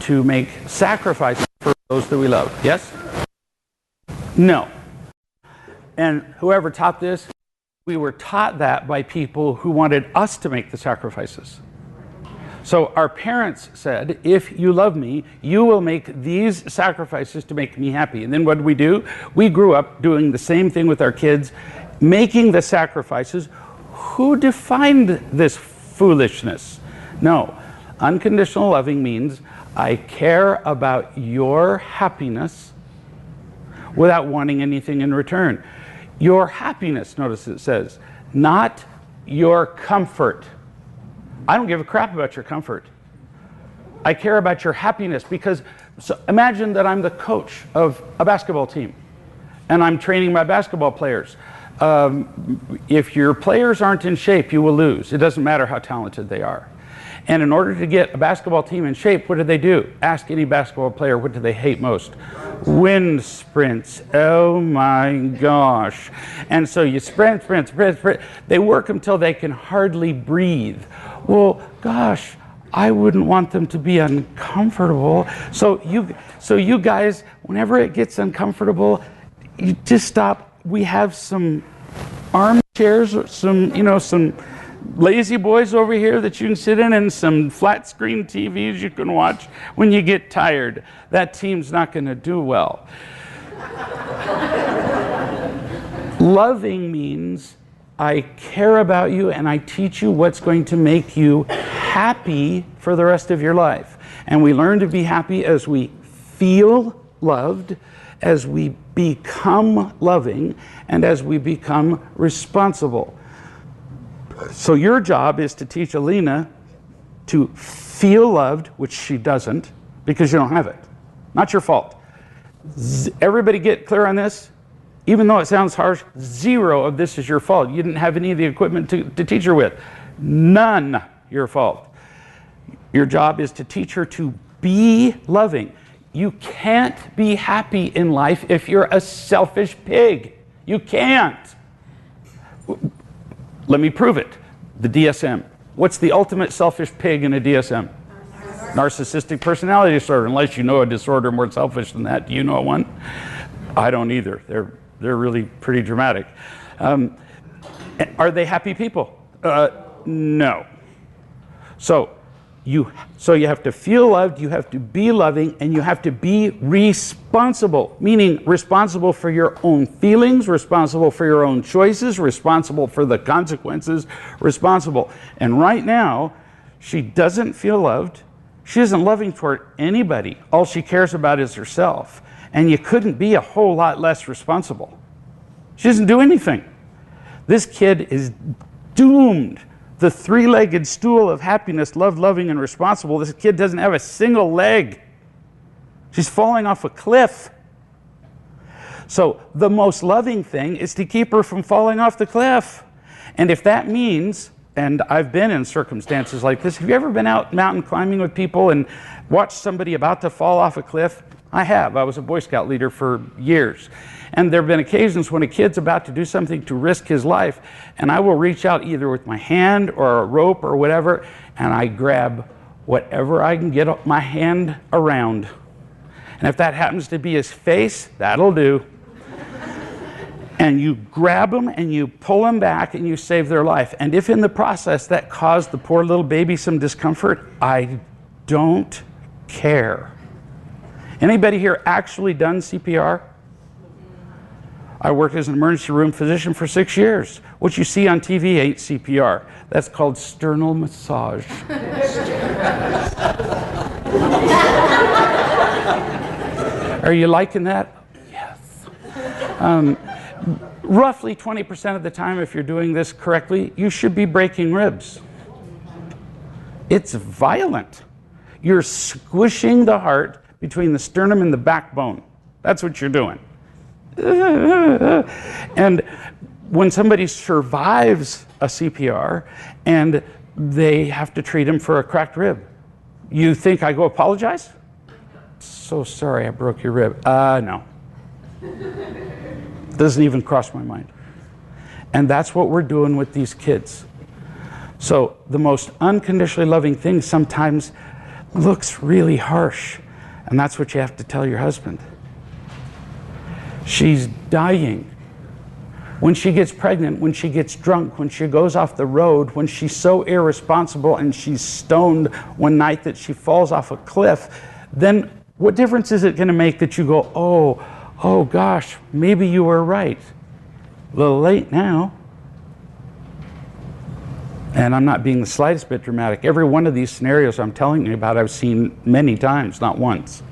to make sacrifices for those that we love. Yes? No. And whoever taught this, we were taught that by people who wanted us to make the sacrifices. So our parents said, if you love me, you will make these sacrifices to make me happy. And then what did we do? We grew up doing the same thing with our kids, making the sacrifices. Who defined this foolishness? No. Unconditional loving means I care about your happiness without wanting anything in return. Your happiness, notice it says, not your comfort. I don't give a crap about your comfort. I care about your happiness because, so imagine that I'm the coach of a basketball team and I'm training my basketball players. If your players aren't in shape, you will lose. It doesn't matter how talented they are. And in order to get a basketball team in shape, what do they do? Ask any basketball player, what do they hate most? Wind sprints. Oh my gosh. And so you sprint. They work until they can hardly breathe. Well, gosh, I wouldn't want them to be uncomfortable. So you guys, whenever it gets uncomfortable, you just stop. We have some armchairs, some lazy boys over here that you can sit in, and some flat screen TVs you can watch when you get tired. That team's not going to do well. Loving means I care about you and I teach you what's going to make you happy for the rest of your life. And we learn to be happy as we feel loved, as we become loving, and as we become responsible. So your job is to teach Alina to feel loved, which she doesn't, because you don't have it. Not your fault. Everybody get clear on this? Even though it sounds harsh, 0 of this is your fault. You didn't have any of the equipment to teach her with. None your fault. Your job is to teach her to be loving. You can't be happy in life if you're a selfish pig. You can't. Let me prove it. The DSM. What's the ultimate selfish pig in a DSM? Narcissistic personality disorder. Unless you know a disorder more selfish than that. Do you know one? I don't either. They're really pretty dramatic. Are they happy people? No. So you have to feel loved, you have to be loving, and you have to be responsible, meaning responsible for your own feelings, responsible for your own choices, responsible for the consequences, responsible. And right now, she doesn't feel loved. She isn't loving toward anybody. All she cares about is herself. And you couldn't be a whole lot less responsible. She doesn't do anything. This kid is doomed. The three-legged stool of happiness, loved, loving, and responsible. This kid doesn't have a single leg. She's falling off a cliff. So the most loving thing is to keep her from falling off the cliff. And if that means, and I've been in circumstances like this, have you ever been out mountain climbing with people and watched somebody about to fall off a cliff? I have. I was a Boy Scout leader for years. And there have been occasions when a kid's about to do something to risk his life, and I will reach out either with my hand or a rope or whatever, and I grab whatever I can get my hand around. And if that happens to be his face, that'll do. And you grab them and you pull them back and you save their life. And if in the process that caused the poor little baby some discomfort, I don't care. Anybody here actually done CPR? I worked as an emergency room physician for 6 years. What you see on TV ain't CPR. That's called sternal massage. Are you liking that? Yes. Roughly 20% of the time, if you're doing this correctly, you should be breaking ribs. It's violent. You're squishing the heart between the sternum and the backbone. That's what you're doing. And when somebody survives a CPR and they have to treat him for a cracked rib, you think I go apologize? So sorry I broke your rib. No. Doesn't even cross my mind. And that's what we're doing with these kids. So the most unconditionally loving thing sometimes, looks really harsh. And that's what you have to tell your husband. She's dying. When she gets pregnant, when she gets drunk, when she goes off the road, when she's so irresponsible and she's stoned one night that she falls off a cliff, then what difference is it going to make that you go, oh gosh, maybe you were right. A little late now. And I'm not being the slightest bit dramatic. Every one of these scenarios I'm telling you about, I've seen many times, not once.